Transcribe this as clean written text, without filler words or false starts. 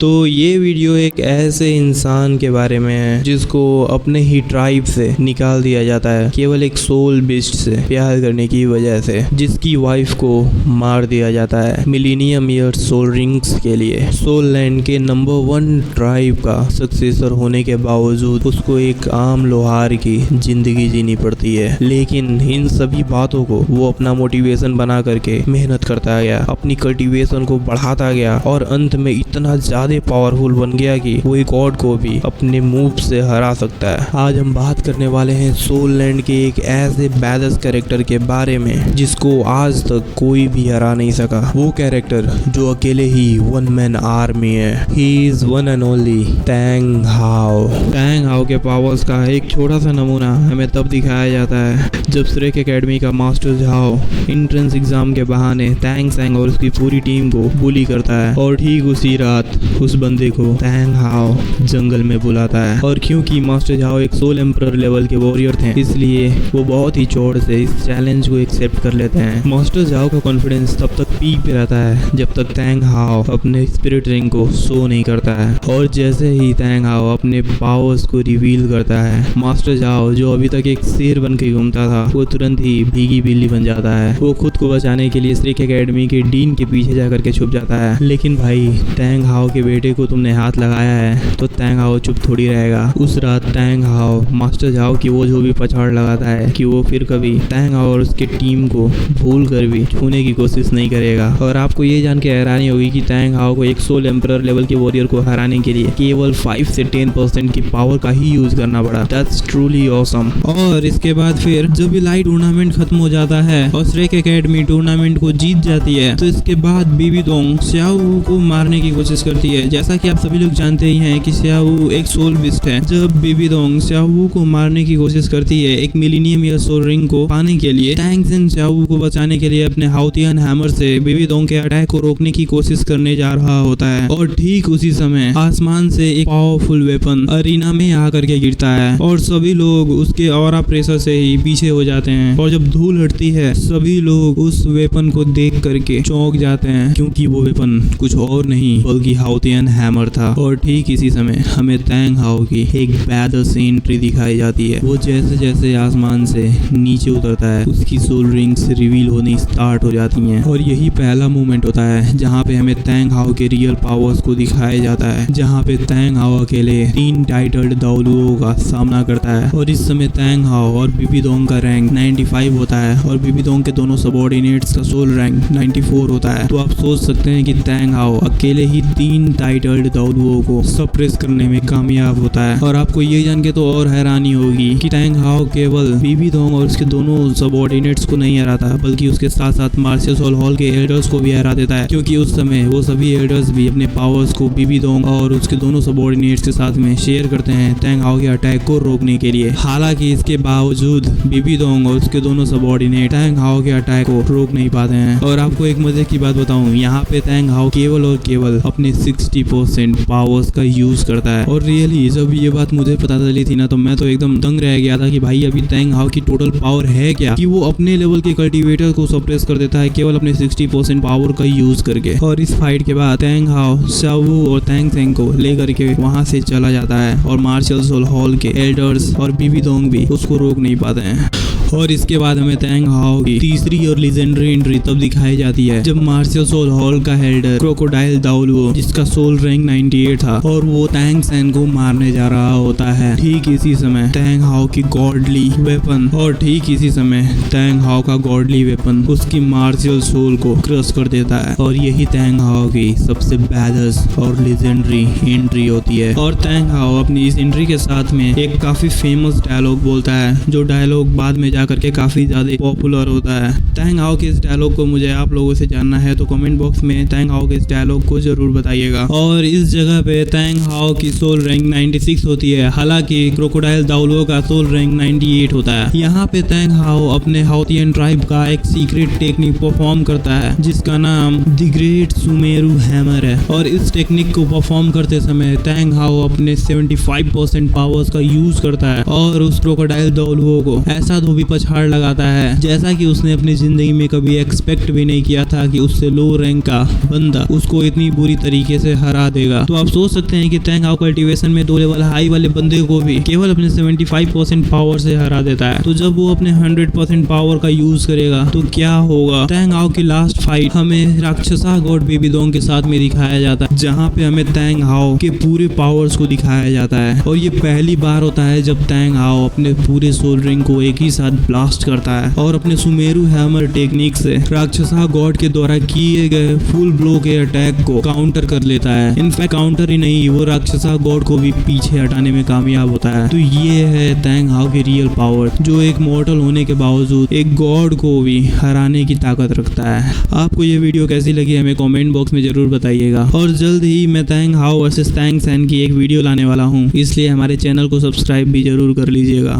तो ये वीडियो एक ऐसे इंसान के बारे में है जिसको अपने ही ट्राइब से निकाल दिया जाता है केवल एक सोल बिस्ट से प्यार करने की वजह से, जिसकी वाइफ को मार दिया जाता है मिलीनियम ईयर सोल रिंग्स के लिए। सोल लैंड के नंबर 1 ट्राइब का सक्सेसर होने के बावजूद उसको एक आम लोहार की जिंदगी जीनी पड़ती है, लेकिन इन सभी बातों को वो अपना मोटिवेशन बना करके मेहनत करता गया, अपनी कल्टीवेशन को बढ़ाता गया और अंत में इतना ज्यादा पावरफुल बन गया कि वो एक गॉड को भी अपने मूव से हरा सकता है। आज हम बात करने वाले हैं सोल लैंड के एक ऐसे बैडस कैरेक्टर के बारे में जिसको आज तक कोई भी हरा नहीं सका। वो कैरेक्टर जो अकेले ही वन मैन आर्मी है। He is one and only Tang हाओ। टैंग हाओ के पावर्स का एक छोटा सा नमूना हमें तब दिखाया जाता है जब श्रेक एकेडमी का मास्टर झाओ एंट्रेंस एग्जाम के बहाने टैंग सैंग और उसकी पूरी टीम को बुली करता है और ठीक उसी रात उस बंदे को टैंग हाओ जंगल में बुलाता है। और क्योंकि मास्टर झाओ एक सोल एम्परर लेवल के वॉरियर थे, इसलिए वो बहुत ही चौड़ से इस चैलेंज को एक्सेप्ट कर लेते हैं। मास्टर झाओ का कॉन्फिडेंस तब तक पीक पे रहता है जब तक टैंग हाओ अपने स्पिरिट रिंग को शो नहीं करता है। और जैसे ही टैंग हाओ अपने पावर्स को रिवील करता है, मास्टर झाओ जो अभी तक एक शेर बन के घूमता था वो तुरंत ही भीगी बिल्ली बन जाता है। वो खुद को बचाने के लिए श्रेक एकेडमी के डीन के पीछे जाकर के छुप जाता है। लेकिन भाई, टैंग हाओ के बेटे को तुमने हाथ लगाया है तो टैंग हाओ चुप थोड़ी रहेगा। उस रात टैंग हाओ मास्टर झाओ की वो जो भी पछाड़ लगाता है कि वो फिर कभी टैंग हाओ और उसके टीम को भूल कर भी छूने की कोशिश नहीं करेगा। और आपको ये जान के हैरानी होगी कि टैंग हाओ को एक सोल एम्परर लेवल के वॉरियर को हराने के लिए केवल 5 से 10% की पावर का ही यूज करना पड़ा। That's truly awesome. और इसके बाद फिर जब लाइट टूर्नामेंट खत्म हो जाता है और श्रेक एकेडमी टूर्नामेंट को जीत जाती है, तो इसके बाद बीबी दोंग स्याओ को मारने की कोशिश करती है। जैसा कि आप सभी लोग जानते ही हैं कि स्याओ एक सोल बिस्ट है। जब बीबी दोंग स्याओ को मारने की कोशिश करती है एक मिलीनियम ईयर सोल रिंग को पाने के लिए, टैंग सेंग स्याओ को बचाने के लिए अपने हाउतियन हैमर से बीबी दोंग के अटैक को रोकने की कोशिश करने जा रहा होता है। और ठीक उसी समय आसमान से एक पावरफुल वेपन अरीना में आकर के गिरता है और सभी लोग उसके ऑरा प्रेशर से ही पीछे हो जाते हैं। और जब धूल हटती है, सभी लोग उस वेपन को देख करके चौंक जाते हैं, क्योंकि वो वेपन कुछ और नहीं बल्कि हाउतियन हैमर था। और ठीक इसी समय हमें टैंग हाओ की एक बैडस एंट्री दिखाई जाती है। वो जैसे जैसे आसमान से नीचे उतरता है, उसकी सोल रिंग्स रिवील होनी स्टार्ट हो जाती हैं। और यही पहला मोमेंट होता है जहाँ पे हमें टैंग हाओ के रियल पावर्स को दिखाया जाता है, जहाँ पे टैंग हाओ अकेले 3 टाइटल्ड दाउलुओं का सामना करता है। और इस समय टैंग हाओ और बीबी दोंग का रैंक 95 होता है और बीबी दोंग के दोनों सबऑर्डिनेट्स का सोल रैंक 94 होता है। तो आप सोच सकते हैं कि टैंग हाओ अकेले ही 3 टाइटल्ड दाउलुओं को सप्रेस करने में कामयाब होता है। और आपको ये जान के तो और हैरानी होगी कि टैंग हाओ केवल बीबी दोंग और उसके दोनों सबऑर्डिनेट्स को नहीं हराता, बल्कि उसके साथ साथ मार्शियल सोल हॉल के एल्डर्स को भी हरा देता है, क्योंकि उस समय वो सभी एल्डर्स भी अपने पावर्स को बीबी दोंग और उसके दोनों सबऑर्डिनेट्स के साथ में शेयर करते हैं टैंग हाओ के अटैक को रोकने के लिए। हालांकि इसके बावजूद बीबी दोंग और उसके दोनों सबऑर्डिनेट टैंग हाओ के अटैक को रोक नहीं पाते हैं। और आपको एक मजे की बात बताऊं, यहाँ पे टैंग हाओ केवल और केवल अपने 60% पावर्स का यूज करता है। और रियली जब ये बात मुझे पता चली थी ना, तो मैं तो एकदम दंग रह गया था कि भाई अभी टैंग हाओ की टोटल पावर है क्या कि वो अपने लेवल के कल्टीवेटर को सप्रेस कर देता है केवल अपने 60% पावर का यूज करके। और इस फाइट के बाद टैंग हाओ स्याओ और टैंग सेंग को लेकर के वहां से चला जाता है और मार्शियल सोल हॉल के एल्डर्स और बीबी दोंग भी उसको रोक नहीं पाते हैं। और इसके बाद हमें टैंग हाओ की तीसरी और लीजेंडरी एंट्री तब दिखाई जाती है जब मार्शियल सोल हॉल का हेल्डर क्रोकोडाइल दाउलुओ, जिसका सोल रैंक 98 था, और वो टैंग सैंग को मारने जा रहा होता है। ठीक इसी समय टैंग हाओ की गॉडली वेपन टैंग हाओ का गॉडली वेपन उसकी मार्शियल सोल को क्रश कर देता है। और यही टैंग हाओ की सबसे बैडस और लीजेंडरी एंट्री होती है। और टैंग हाओ अपनी इस एंट्री के साथ में एक काफी फेमस डायलॉग बोलता है, जो डायलॉग बाद में करके काफी ज्यादा पॉपुलर होता है। टैंग हाओ के इस डायलॉग को मुझे आप लोगों से जानना है तो कमेंट बॉक्स में टैंग हाओ के इस डायलॉग को जरूर बताइएगा। और इस जगह पे टैंग हाओ की सोल रैंक 96 होती है, हालांकि क्रोकोडाइल दाउलुओ का सोल रैंक 98 होता है। यहाँ पे टैंग हाओ अपने हाउतियन ट्राइब का एक सीक्रेट टेक्निक परफॉर्म करता है जिसका नाम द ग्रेट सुमेरु हैमर है। और इस टेक्निक को परफॉर्म करते समय टैंग हाओ अपने 75% पावर्स का यूज करता है और उस क्रोकोडाइल दाउलुओ को ऐसा धोबी पछाड़ लगाता है, जैसा कि उसने अपनी जिंदगी में कभी एक्सपेक्ट भी नहीं किया था कि उससे लो रैंक का बंदा उसको इतनी बुरी तरीके से हरा देगा। तो आप सोच सकते हैं कि टैंग हाउ कल्टीवेशन में 2 लेवल हाई वाले बंदे को भी केवल अपने 75% पावर से हरा देता है। तो जब वो अपने 100% पावर का यूज करेगा तो क्या होगा। टैंग हाउ की लास्ट फाइट हमें राक्षसा गॉड बेबी दोंग के साथ में दिखाया जाता है, जहाँ पे हमें टैंग हाउ के पूरे पावर्स को दिखाया जाता है। और ये पहली बार होता है जब टैंग हाउ अपने पूरे सोल रिंग को एक ही साथ ब्लास्ट करता है और अपने सुमेरु हैमर टेक्निक से राक्षसा गॉड के द्वारा किए गए फुल ब्लो के अटैक को काउंटर कर लेता है। इनफैक्ट काउंटर ही नहीं, वो राक्षसा गॉड को भी पीछे हटाने में कामयाब होता है। तो ये है टैंग हाउ की रियल पावर, जो एक मॉर्टल होने के बावजूद एक गॉड को भी हराने की ताकत रखता है। आपको ये वीडियो कैसी लगी हमें कमेंट बॉक्स में जरूर बताइएगा। और जल्द ही मैं Tang Hao versus Tang San की एक वीडियो लाने वाला हूँ, इसलिए हमारे चैनल को सब्सक्राइब भी जरूर कर लीजिएगा।